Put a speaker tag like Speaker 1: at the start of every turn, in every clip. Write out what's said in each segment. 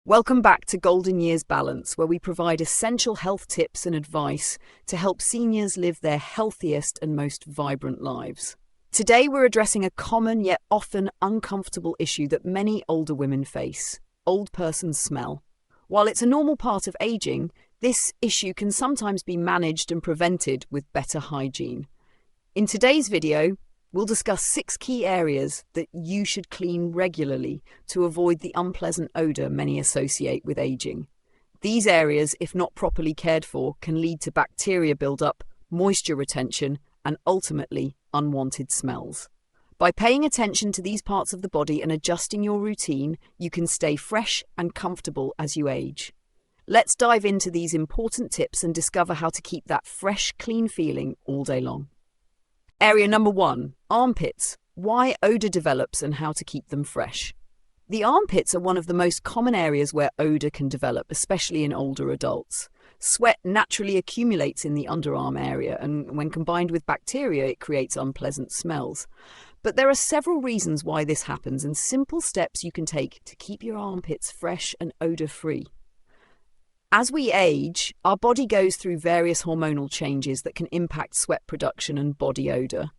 Speaker 1: Welcome back to Golden Years Balance, where we provide essential health tips and advice to help seniors live their healthiest and most vibrant lives. Today we're addressing a common yet often uncomfortable issue that many older women face: old person smell. While it's a normal part of aging, this issue can sometimes be managed and prevented with better hygiene. In today's video, we'll discuss 6 key areas that you should clean regularly to avoid the unpleasant odor many associate with aging. These areas, if not properly cared for, can lead to bacteria buildup, moisture retention, and ultimately unwanted smells. By paying attention to these parts of the body and adjusting your routine, you can stay fresh and comfortable as you age. Let's dive into these important tips and discover how to keep that fresh, clean feeling all day long. Area number 1, armpits. Why odor develops and how to keep them fresh. The armpits are one of the most common areas where odor can develop, especially in older adults. Sweat naturally accumulates in the underarm area, and when combined with bacteria, it creates unpleasant smells. But there are several reasons why this happens and simple steps you can take to keep your armpits fresh and odor-free. As we age, our body goes through various hormonal changes that can impact sweat production and body odor.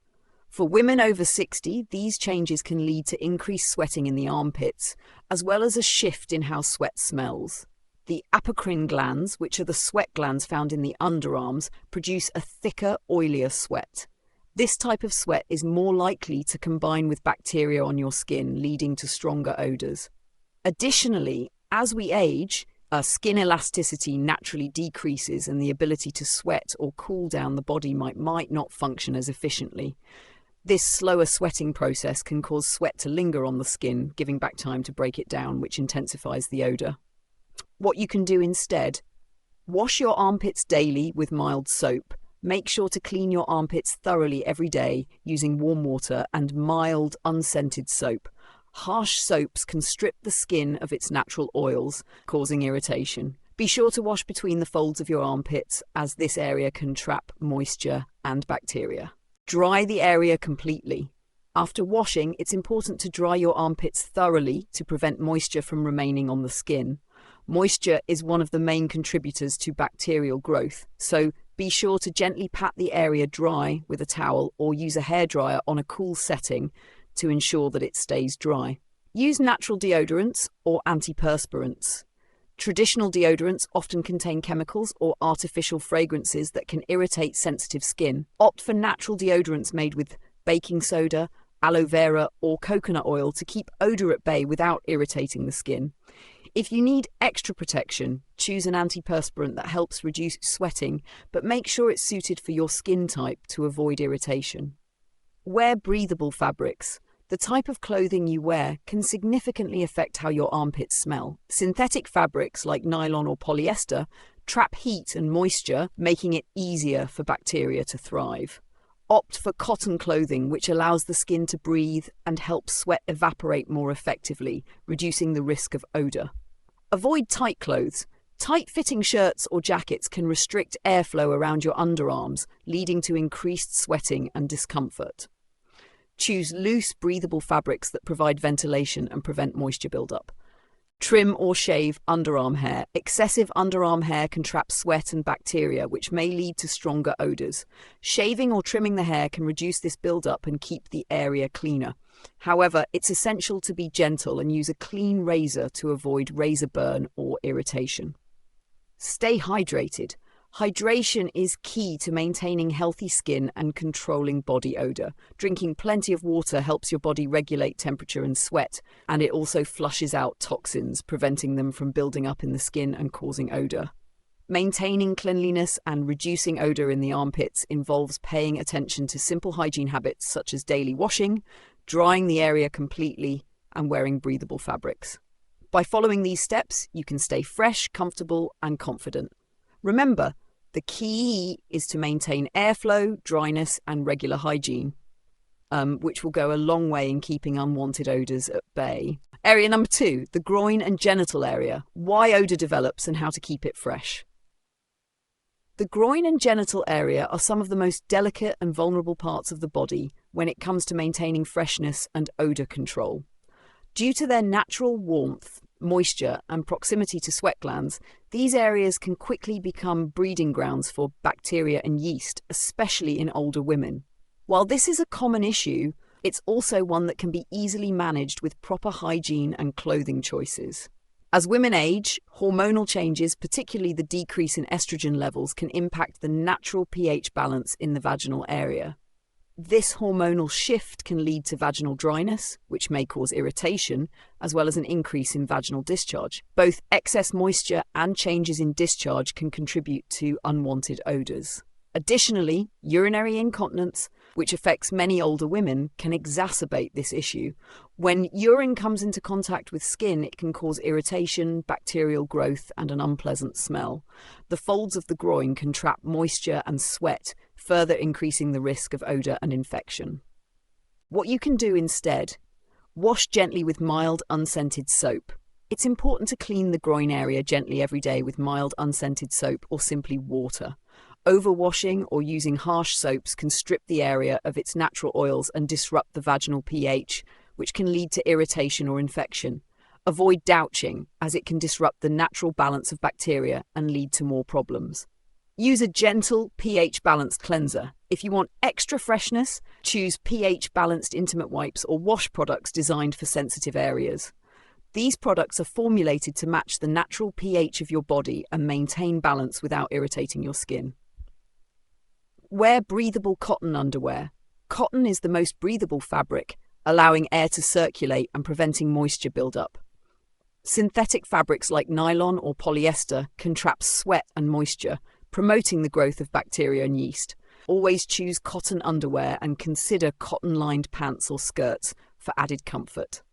Speaker 1: For women over 60, these changes can lead to increased sweating in the armpits, as well as a shift in how sweat smells. The apocrine glands, which are the sweat glands found in the underarms, produce a thicker, oilier sweat. This type of sweat is more likely to combine with bacteria on your skin, leading to stronger odors. Additionally, as we age, skin elasticity naturally decreases and the ability to sweat or cool down the body might not function as efficiently. This slower sweating process can cause sweat to linger on the skin, giving back time to break it down, which intensifies the odor. What you can do instead: wash your armpits daily with mild soap. Make sure to clean your armpits thoroughly every day using warm water and mild, unscented soap. Harsh soaps can strip the skin of its natural oils, causing irritation. Be sure to wash between the folds of your armpits, as this area can trap moisture and bacteria. Dry the area completely. After washing, it's important to dry your armpits thoroughly to prevent moisture from remaining on the skin. Moisture is one of the main contributors to bacterial growth, so be sure to gently pat the area dry with a towel or use a hairdryer on a cool setting to ensure that it stays dry. Use natural deodorants or antiperspirants. Traditional deodorants often contain chemicals or artificial fragrances that can irritate sensitive skin. Opt for natural deodorants made with baking soda, aloe vera, or coconut oil to keep odor at bay without irritating the skin. If you need extra protection, choose an antiperspirant that helps reduce sweating, but make sure it's suited for your skin type to avoid irritation. Wear breathable fabrics. The type of clothing you wear can significantly affect how your armpits smell. Synthetic fabrics like nylon or polyester trap heat and moisture, making it easier for bacteria to thrive. Opt for cotton clothing, which allows the skin to breathe and helps sweat evaporate more effectively, reducing the risk of odor. Avoid tight clothes. Tight-fitting shirts or jackets can restrict airflow around your underarms, leading to increased sweating and discomfort. Choose loose, breathable fabrics that provide ventilation and prevent moisture buildup. Trim or shave underarm hair. Excessive underarm hair can trap sweat and bacteria, which may lead to stronger odors. Shaving or trimming the hair can reduce this buildup and keep the area cleaner. However, it's essential to be gentle and use a clean razor to avoid razor burn or irritation. Stay hydrated. Hydration is key to maintaining healthy skin and controlling body odor. Drinking plenty of water helps your body regulate temperature and sweat, and it also flushes out toxins, preventing them from building up in the skin and causing odor. Maintaining cleanliness and reducing odor in the armpits involves paying attention to simple hygiene habits such as daily washing, drying the area completely, and wearing breathable fabrics. By following these steps, you can stay fresh, comfortable, and confident. Remember, the key is to maintain airflow, dryness, and regular hygiene, which will go a long way in keeping unwanted odors at bay. Area number 2, the groin and genital area. Why odor develops and how to keep it fresh. The groin and genital area are some of the most delicate and vulnerable parts of the body when it comes to maintaining freshness and odor control. Due to their natural warmth, moisture, and proximity to sweat glands, these areas can quickly become breeding grounds for bacteria and yeast, especially in older women. While this is a common issue, it's also one that can be easily managed with proper hygiene and clothing choices. As women age, hormonal changes, particularly the decrease in estrogen levels, can impact the natural pH balance in the vaginal area. This hormonal shift can lead to vaginal dryness, which may cause irritation, as well as an increase in vaginal discharge. Both excess moisture and changes in discharge can contribute to unwanted odors. Additionally, urinary incontinence, which affects many older women, can exacerbate this issue. When urine comes into contact with skin, it can cause irritation, bacterial growth, and an unpleasant smell. The folds of the groin can trap moisture and sweat, further increasing the risk of odor and infection. What you can do instead: wash gently with mild, unscented soap. It's important to clean the groin area gently every day with mild, unscented soap or simply water. Overwashing or using harsh soaps can strip the area of its natural oils and disrupt the vaginal pH, which can lead to irritation or infection. Avoid douching, as it can disrupt the natural balance of bacteria and lead to more problems. Use a gentle pH-balanced cleanser. If you want extra freshness, choose pH-balanced intimate wipes or wash products designed for sensitive areas. These products are formulated to match the natural pH of your body and maintain balance without irritating your skin. Wear breathable cotton underwear. Cotton is the most breathable fabric, allowing air to circulate and preventing moisture buildup. Synthetic fabrics like nylon or polyester can trap sweat and moisture, promoting the growth of bacteria and yeast. Always choose cotton underwear and consider cotton-lined pants or skirts for added comfort.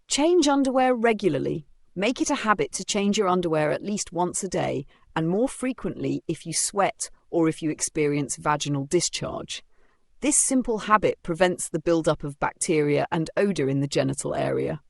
Speaker 1: Change underwear regularly. Make it a habit to change your underwear at least once a day, and more frequently if you sweat or if you experience vaginal discharge. This simple habit prevents the buildup of bacteria and odor in the genital area.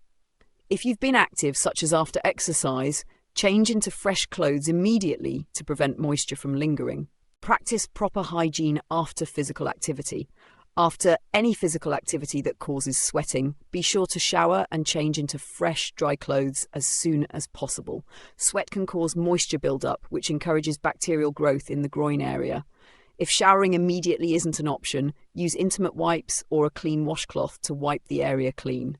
Speaker 1: If you've been active, such as after exercise, change into fresh clothes immediately to prevent moisture from lingering. Practice proper hygiene after physical activity. After any physical activity that causes sweating, be sure to shower and change into fresh, dry clothes as soon as possible. Sweat can cause moisture buildup, which encourages bacterial growth in the groin area. If showering immediately isn't an option, use intimate wipes or a clean washcloth to wipe the area clean.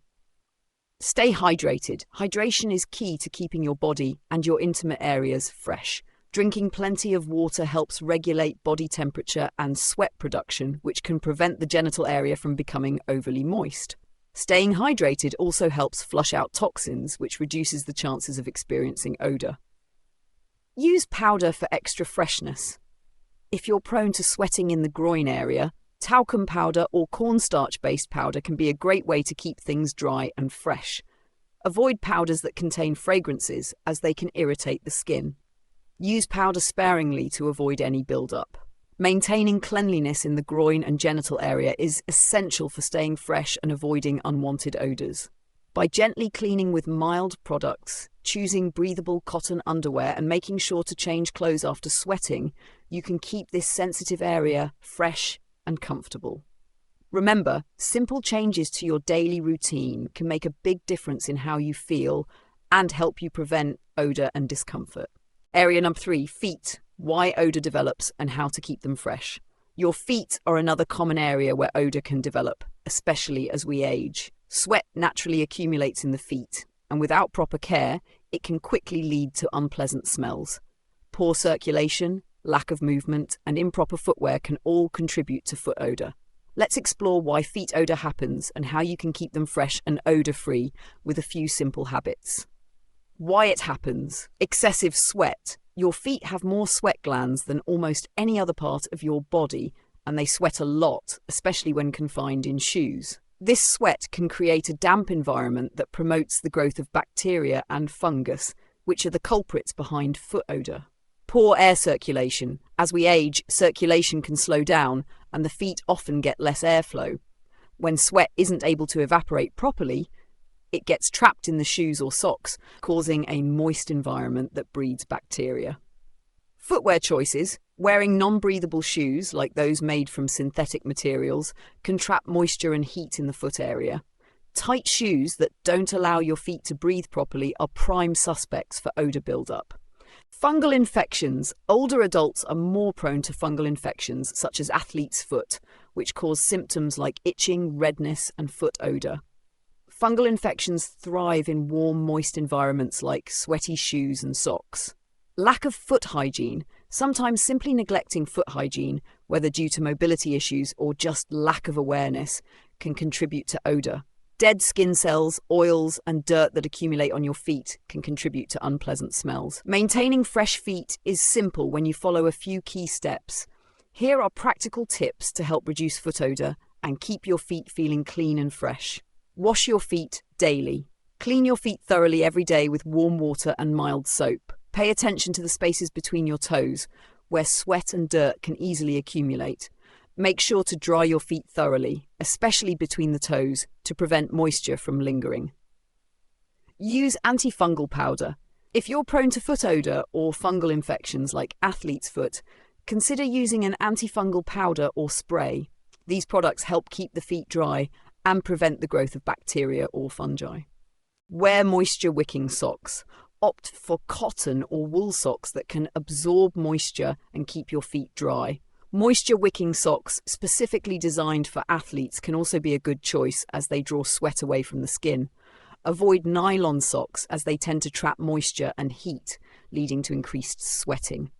Speaker 1: Stay hydrated. Hydration is key to keeping your body and your intimate areas fresh. Drinking plenty of water helps regulate body temperature and sweat production, which can prevent the genital area from becoming overly moist. Staying hydrated also helps flush out toxins, which reduces the chances of experiencing odor. Use powder for extra freshness. If you're prone to sweating in the groin area, talcum powder or cornstarch-based powder can be a great way to keep things dry and fresh. Avoid powders that contain fragrances, as they can irritate the skin. Use powder sparingly to avoid any buildup. Maintaining cleanliness in the groin and genital area is essential for staying fresh and avoiding unwanted odors. By gently cleaning with mild products, choosing breathable cotton underwear, and making sure to change clothes after sweating, you can keep this sensitive area fresh and comfortable. Remember, simple changes to your daily routine can make a big difference in how you feel and help you prevent odor and discomfort. Area number 3, feet. Why odor develops and how to keep them fresh. Your feet are another common area where odor can develop, especially as we age. Sweat naturally accumulates in the feet, and without proper care, it can quickly lead to unpleasant smells. Poor circulation, lack of movement, and improper footwear can all contribute to foot odor. Let's explore why feet odor happens and how you can keep them fresh and odor-free with a few simple habits. Why it happens. Excessive sweat. Your feet have more sweat glands than almost any other part of your body, and they sweat a lot, especially when confined in shoes. This sweat can create a damp environment that promotes the growth of bacteria and fungus, which are the culprits behind foot odor. Poor air circulation. As we age, circulation can slow down, and the feet often get less airflow. When sweat isn't able to evaporate properly, it gets trapped in the shoes or socks, causing a moist environment that breeds bacteria. Footwear choices. Wearing non-breathable shoes, like those made from synthetic materials, can trap moisture and heat in the foot area. Tight shoes that don't allow your feet to breathe properly are prime suspects for odor buildup. Fungal infections. Older adults are more prone to fungal infections such as athlete's foot, which cause symptoms like itching, redness, and foot odor. Fungal infections thrive in warm, moist environments like sweaty shoes and socks. Lack of foot hygiene. Sometimes simply neglecting foot hygiene, whether due to mobility issues or just lack of awareness, can contribute to odor. Dead skin cells, oils, and dirt that accumulate on your feet can contribute to unpleasant smells. Maintaining fresh feet is simple when you follow a few key steps. Here are practical tips to help reduce foot odor and keep your feet feeling clean and fresh. Wash your feet daily. Clean your feet thoroughly every day with warm water and mild soap. Pay attention to the spaces between your toes, where sweat and dirt can easily accumulate. Make sure to dry your feet thoroughly, especially between the toes, to prevent moisture from lingering. Use antifungal powder. If you're prone to foot odor or fungal infections like athlete's foot, consider using an antifungal powder or spray. These products help keep the feet dry and prevent the growth of bacteria or fungi. Wear moisture-wicking socks. Opt for cotton or wool socks that can absorb moisture and keep your feet dry. Moisture-wicking socks, specifically designed for athletes, can also be a good choice as they draw sweat away from the skin. Avoid nylon socks as they tend to trap moisture and heat, leading to increased sweating.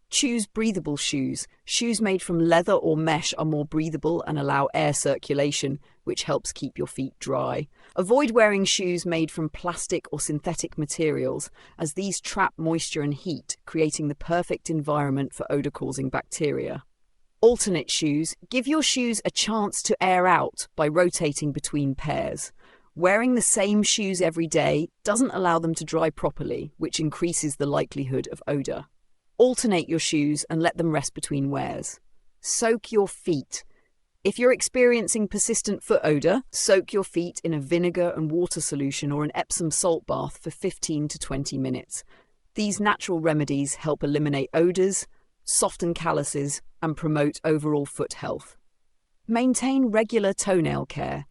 Speaker 1: Choose breathable shoes. Shoes made from leather or mesh are more breathable and allow air circulation, which helps keep your feet dry. Avoid wearing shoes made from plastic or synthetic materials, as these trap moisture and heat, creating the perfect environment for odor-causing bacteria. Alternate shoes. Give your shoes a chance to air out by rotating between pairs. Wearing the same shoes every day doesn't allow them to dry properly, which increases the likelihood of odor. Alternate your shoes and let them rest between wears. Soak your feet. If you're experiencing persistent foot odor, soak your feet in a vinegar and water solution or an Epsom salt bath for 15 to 20 minutes. These natural remedies help eliminate odors, soften calluses, and promote overall foot health. Maintain regular toenail care.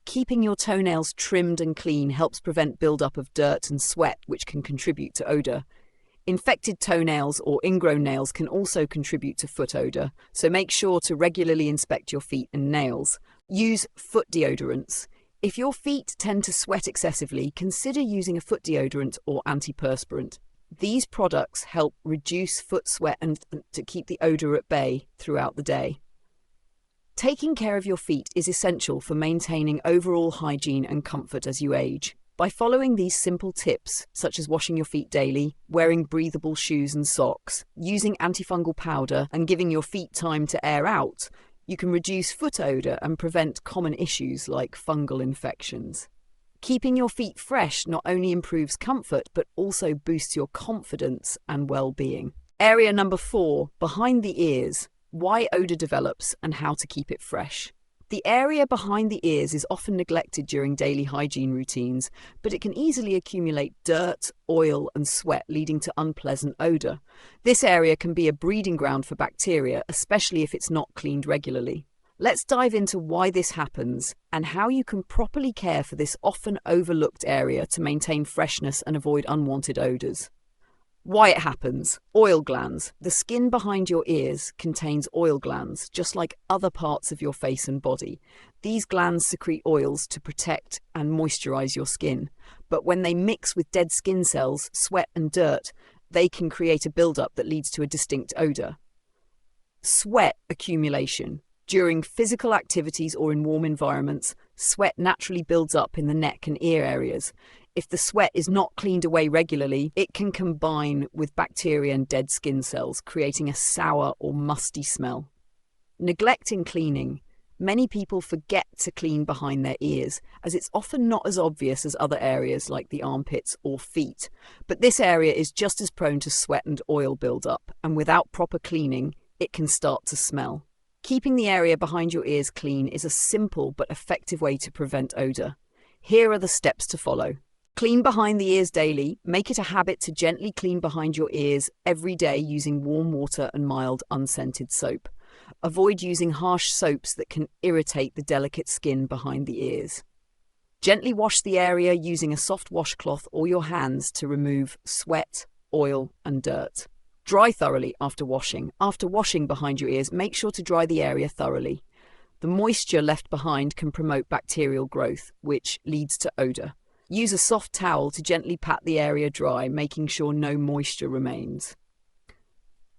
Speaker 1: Keeping your toenails trimmed and clean helps prevent buildup of dirt and sweat, which can contribute to odor. Infected toenails or ingrown nails can also contribute to foot odor, so make sure to regularly inspect your feet and nails. Use foot deodorants. If your feet tend to sweat excessively, consider using a foot deodorant or antiperspirant. These products help reduce foot sweat and to keep the odor at bay throughout the day. Taking care of your feet is essential for maintaining overall hygiene and comfort as you age. By following these simple tips, such as washing your feet daily, wearing breathable shoes and socks, using antifungal powder, and giving your feet time to air out, you can reduce foot odor and prevent common issues like fungal infections. Keeping your feet fresh not only improves comfort, but also boosts your confidence and well-being. Area number 4, behind the ears. Why odor develops and how to keep it fresh. The area behind the ears is often neglected during daily hygiene routines, but it can easily accumulate dirt, oil, and sweat, leading to unpleasant odor. This area can be a breeding ground for bacteria, especially if it's not cleaned regularly. Let's dive into why this happens and how you can properly care for this often overlooked area to maintain freshness and avoid unwanted odors. Why it happens. Oil glands. The skin behind your ears contains oil glands, just like other parts of your face and body. These glands secrete oils to protect and moisturize your skin. But when they mix with dead skin cells, sweat and dirt, they can create a buildup that leads to a distinct odor. Sweat accumulation. During physical activities or in warm environments, sweat naturally builds up in the neck and ear areas. If the sweat is not cleaned away regularly, it can combine with bacteria and dead skin cells, creating a sour or musty smell. Neglecting cleaning. Many people forget to clean behind their ears, as it's often not as obvious as other areas like the armpits or feet. But this area is just as prone to sweat and oil buildup, and without proper cleaning, it can start to smell. Keeping the area behind your ears clean is a simple but effective way to prevent odor. Here are the steps to follow. Clean behind the ears daily. Make it a habit to gently clean behind your ears every day using warm water and mild unscented soap. Avoid using harsh soaps that can irritate the delicate skin behind the ears. Gently wash the area using a soft washcloth or your hands to remove sweat, oil, and dirt. Dry thoroughly after washing. After washing behind your ears, make sure to dry the area thoroughly. The moisture left behind can promote bacterial growth, which leads to odor. Use a soft towel to gently pat the area dry, making sure no moisture remains.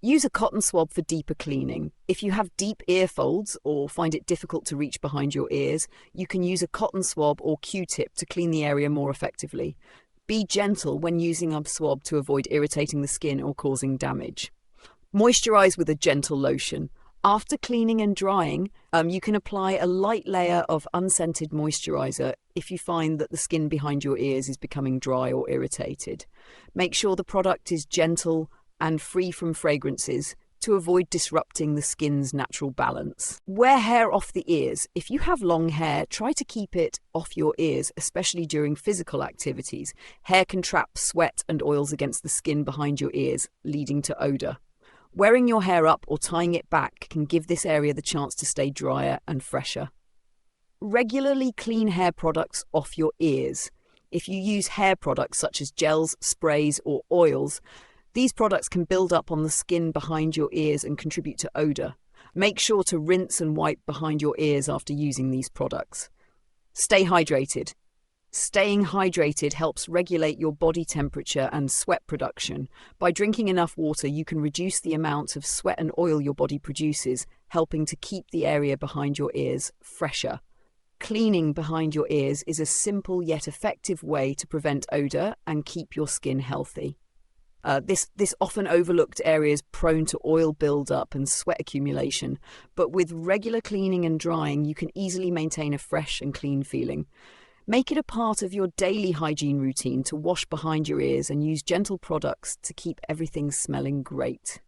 Speaker 1: Use a cotton swab for deeper cleaning. If you have deep ear folds or find it difficult to reach behind your ears, you can use a cotton swab or Q-tip to clean the area more effectively. Be gentle when using a swab to avoid irritating the skin or causing damage. Moisturize with a gentle lotion. After cleaning and drying, you can apply a light layer of unscented moisturizer if you find that the skin behind your ears is becoming dry or irritated. Make sure the product is gentle and free from fragrances to avoid disrupting the skin's natural balance. Wear hair off the ears. If you have long hair, try to keep it off your ears, especially during physical activities. Hair can trap sweat and oils against the skin behind your ears, leading to odor. Wearing your hair up or tying it back can give this area the chance to stay drier and fresher. Regularly clean hair products off your ears. If you use hair products such as gels, sprays, or oils, these products can build up on the skin behind your ears and contribute to odor. Make sure to rinse and wipe behind your ears after using these products. Stay hydrated. Staying hydrated helps regulate your body temperature and sweat production. By drinking enough water, you can reduce the amount of sweat and oil your body produces, helping to keep the area behind your ears fresher. Cleaning behind your ears is a simple yet effective way to prevent odor and keep your skin healthy. This often overlooked area is prone to oil buildup and sweat accumulation, but with regular cleaning and drying, you can easily maintain a fresh and clean feeling. Make it a part of your daily hygiene routine to wash behind your ears and use gentle products to keep everything smelling great.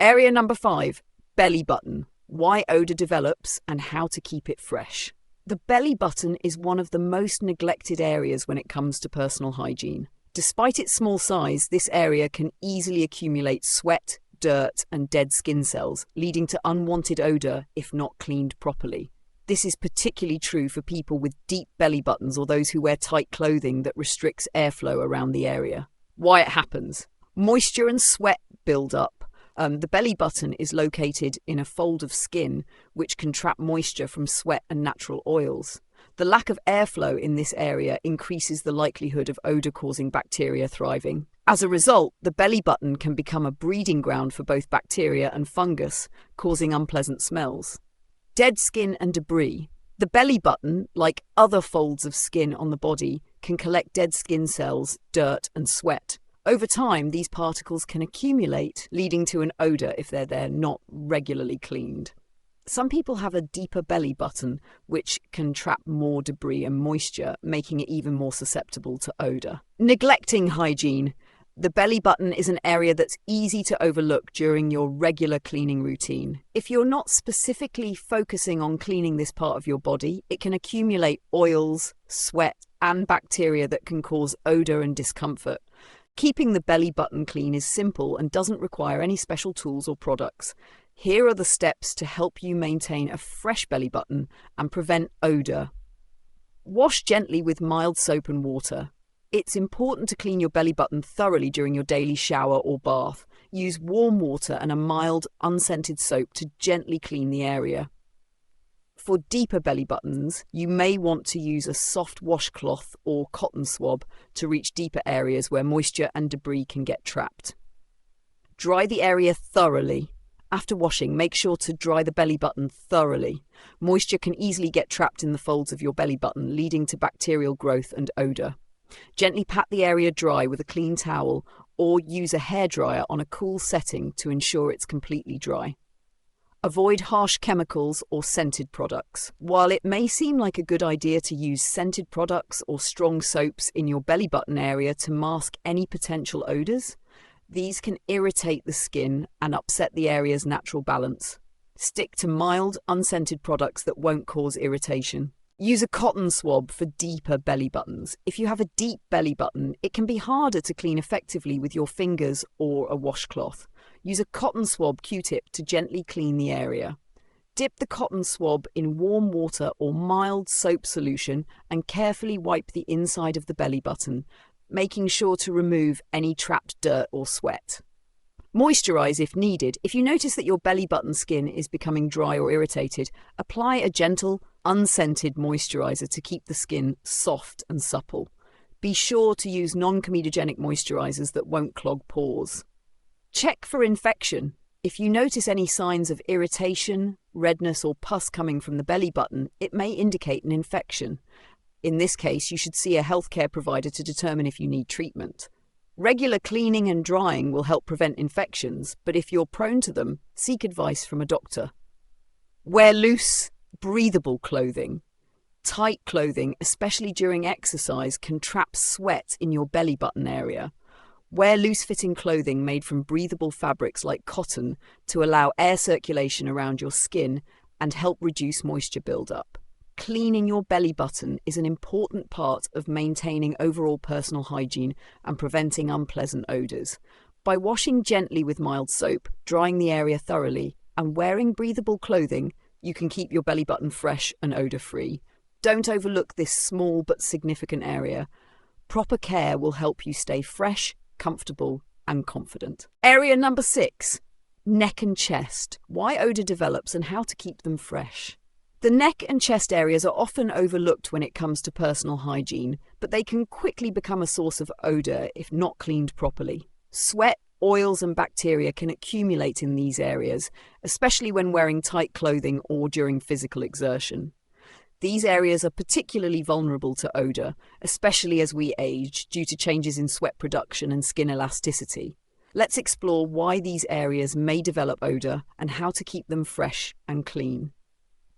Speaker 1: Area number 5, belly button. Why odor develops and how to keep it fresh. The belly button is one of the most neglected areas when it comes to personal hygiene. Despite its small size, this area can easily accumulate sweat, dirt, and dead skin cells, leading to unwanted odor if not cleaned properly. This is particularly true for people with deep belly buttons or those who wear tight clothing that restricts airflow around the area. Why it happens. Moisture and sweat build up. The belly button is located in a fold of skin which can trap moisture from sweat and natural oils. The lack of airflow in this area increases the likelihood of odor-causing bacteria thriving. As a result, the belly button can become a breeding ground for both bacteria and fungus, causing unpleasant smells. Dead skin and debris. The belly button, like other folds of skin on the body, can collect dead skin cells, dirt, and sweat. Over time, these particles can accumulate, leading to an odor if they're not regularly cleaned. Some people have a deeper belly button, which can trap more debris and moisture, making it even more susceptible to odor. Neglecting hygiene. The belly button is an area that's easy to overlook during your regular cleaning routine. If you're not specifically focusing on cleaning this part of your body, it can accumulate oils, sweat, and bacteria that can cause odor and discomfort. Keeping the belly button clean is simple and doesn't require any special tools or products. Here are the steps to help you maintain a fresh belly button and prevent odor. Wash gently with mild soap and water. It's important to clean your belly button thoroughly during your daily shower or bath. Use warm water and a mild, unscented soap to gently clean the area. For deeper belly buttons, you may want to use a soft washcloth or cotton swab to reach deeper areas where moisture and debris can get trapped. Dry the area thoroughly. After washing, make sure to dry the belly button thoroughly. Moisture can easily get trapped in the folds of your belly button, leading to bacterial growth and odor. Gently pat the area dry with a clean towel or use a hairdryer on a cool setting to ensure it's completely dry. Avoid harsh chemicals or scented products. While it may seem like a good idea to use scented products or strong soaps in your belly button area to mask any potential odors, these can irritate the skin and upset the area's natural balance. Stick to mild, unscented products that won't cause irritation. Use a cotton swab for deeper belly buttons. If you have a deep belly button, it can be harder to clean effectively with your fingers or a washcloth. Use a cotton swab Q-tip to gently clean the area. Dip the cotton swab in warm water or mild soap solution and carefully wipe the inside of the belly button, making sure to remove any trapped dirt or sweat. Moisturize if needed. If you notice that your belly button skin is becoming dry or irritated, apply a gentle, unscented moisturizer to keep the skin soft and supple. Be sure to use non-comedogenic moisturizers that won't clog pores. Check for infection. If you notice any signs of irritation, redness, or pus coming from the belly button, it may indicate an infection. In this case, you should see a healthcare provider to determine if you need treatment. Regular cleaning and drying will help prevent infections, but if you're prone to them, seek advice from a doctor. Wear loose, breathable clothing. Tight clothing, especially during exercise, can trap sweat in your belly button area. Wear loose-fitting clothing made from breathable fabrics like cotton to allow air circulation around your skin and help reduce moisture buildup. Cleaning your belly button is an important part of maintaining overall personal hygiene and preventing unpleasant odors. By washing gently with mild soap, drying the area thoroughly, and wearing breathable clothing, you can keep your belly button fresh and odor-free. Don't overlook this small but significant area. Proper care will help you stay fresh, comfortable, and confident. Area number 6, neck and chest. Why odor develops and how to keep them fresh. The neck and chest areas are often overlooked when it comes to personal hygiene, but they can quickly become a source of odor if not cleaned properly. Sweat, oils, and bacteria can accumulate in these areas, especially when wearing tight clothing or during physical exertion. These areas are particularly vulnerable to odor, especially as we age, due to changes in sweat production and skin elasticity. Let's explore why these areas may develop odor and how to keep them fresh and clean.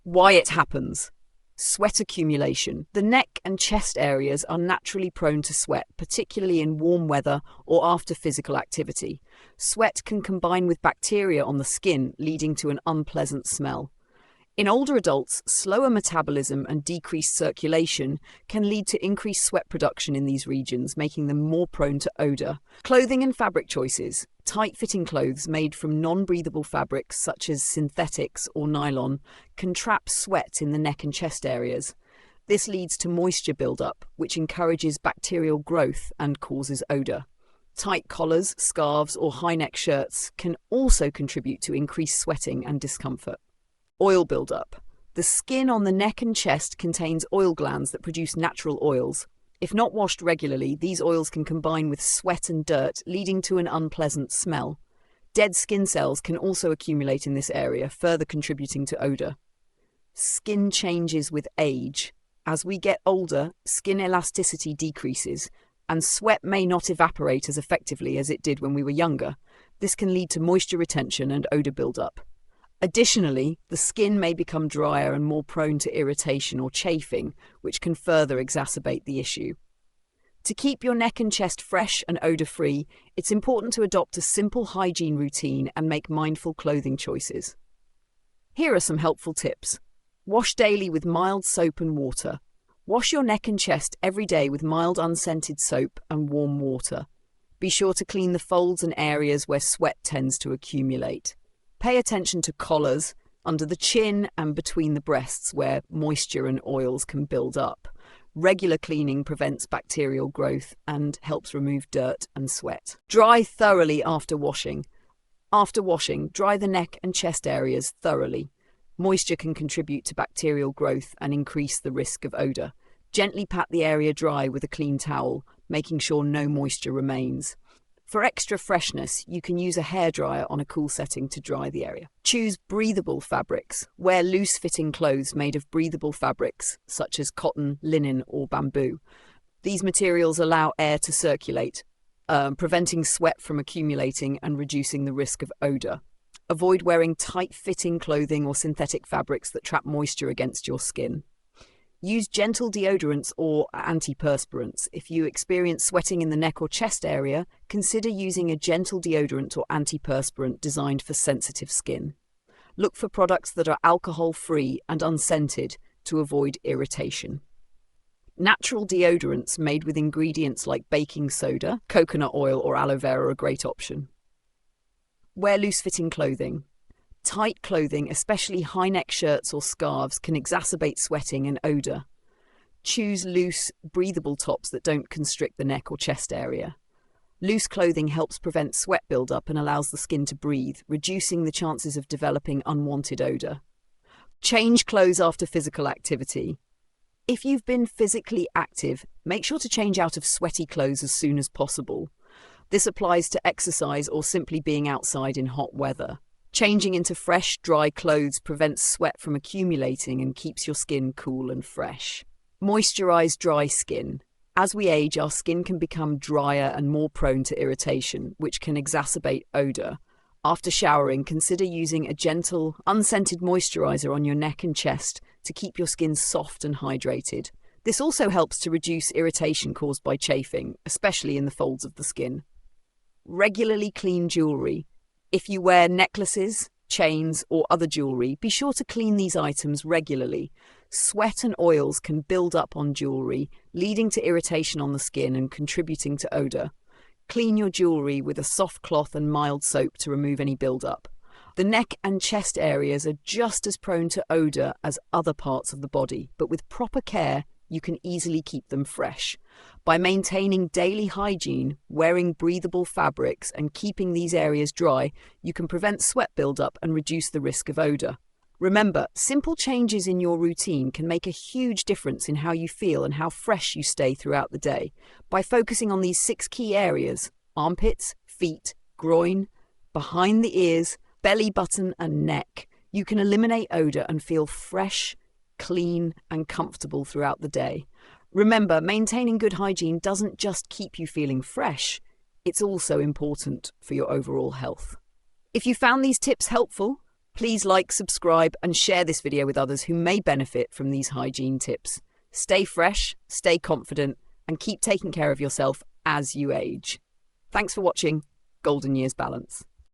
Speaker 1: Why it happens. Sweat accumulation. The neck and chest areas are naturally prone to sweat, particularly in warm weather or after physical activity. Sweat can combine with bacteria on the skin, leading to an unpleasant smell. In older adults, slower metabolism and decreased circulation can lead to increased sweat production in these regions, making them more prone to odor. Clothing and fabric choices. Tight-fitting clothes made from non-breathable fabrics such as synthetics or nylon can trap sweat in the neck and chest areas. This leads to moisture buildup, which encourages bacterial growth and causes odor. Tight collars, scarves, or high-neck shirts can also contribute to increased sweating and discomfort. Oil buildup. The skin on the neck and chest contains oil glands that produce natural oils. If not washed regularly, these oils can combine with sweat and dirt, leading to an unpleasant smell. Dead skin cells can also accumulate in this area, further contributing to odor. Skin changes with age. As we get older, skin elasticity decreases, and sweat may not evaporate as effectively as it did when we were younger. This can lead to moisture retention and odor buildup. Additionally, the skin may become drier and more prone to irritation or chafing, which can further exacerbate the issue. To keep your neck and chest fresh and odor-free, it's important to adopt a simple hygiene routine and make mindful clothing choices. Here are some helpful tips. Wash daily with mild soap and water. Wash your neck and chest every day with mild unscented soap and warm water. Be sure to clean the folds and areas where sweat tends to accumulate. Pay attention to collars, under the chin and between the breasts where moisture and oils can build up. Regular cleaning prevents bacterial growth and helps remove dirt and sweat. Dry thoroughly after washing. After washing, dry the neck and chest areas thoroughly. Moisture can contribute to bacterial growth and increase the risk of odor. Gently pat the area dry with a clean towel, making sure no moisture remains. For extra freshness, you can use a hairdryer on a cool setting to dry the area. Choose breathable fabrics. Wear loose-fitting clothes made of breathable fabrics, such as cotton, linen, or bamboo. These materials allow air to circulate, preventing sweat from accumulating and reducing the risk of odor. Avoid wearing tight-fitting clothing or synthetic fabrics that trap moisture against your skin. Use gentle deodorants or antiperspirants. If you experience sweating in the neck or chest area, consider using a gentle deodorant or antiperspirant designed for sensitive skin. Look for products that are alcohol-free and unscented to avoid irritation. Natural deodorants made with ingredients like baking soda, coconut oil, or aloe vera are a great option. Wear loose-fitting clothing. Tight clothing, especially high-neck shirts or scarves, can exacerbate sweating and odor. Choose loose, breathable tops that don't constrict the neck or chest area. Loose clothing helps prevent sweat buildup and allows the skin to breathe, reducing the chances of developing unwanted odor. Change clothes after physical activity. If you've been physically active, make sure to change out of sweaty clothes as soon as possible. This applies to exercise or simply being outside in hot weather. Changing into fresh, dry clothes prevents sweat from accumulating and keeps your skin cool and fresh. Moisturize dry skin. As we age, our skin can become drier and more prone to irritation, which can exacerbate odor. After showering, consider using a gentle, unscented moisturizer on your neck and chest to keep your skin soft and hydrated. This also helps to reduce irritation caused by chafing, especially in the folds of the skin. Regularly clean jewelry. If you wear necklaces, chains, or other jewelry, be sure to clean these items regularly. Sweat and oils can build up on jewelry, leading to irritation on the skin and contributing to odor. Clean your jewelry with a soft cloth and mild soap to remove any buildup. The neck and chest areas are just as prone to odor as other parts of the body, but with proper care, you can easily keep them fresh. By maintaining daily hygiene, wearing breathable fabrics, and keeping these areas dry, you can prevent sweat buildup and reduce the risk of odor. Remember, simple changes in your routine can make a huge difference in how you feel and how fresh you stay throughout the day. By focusing on these 6 key areas: armpits, feet, groin, behind the ears, belly button, and neck, you can eliminate odor and feel fresh, clean, and comfortable throughout the day. Remember, maintaining good hygiene doesn't just keep you feeling fresh, it's also important for your overall health. If you found these tips helpful, please like, subscribe, and share this video with others who may benefit from these hygiene tips. Stay fresh, stay confident, and keep taking care of yourself as you age. Thanks for watching Golden Years Balance.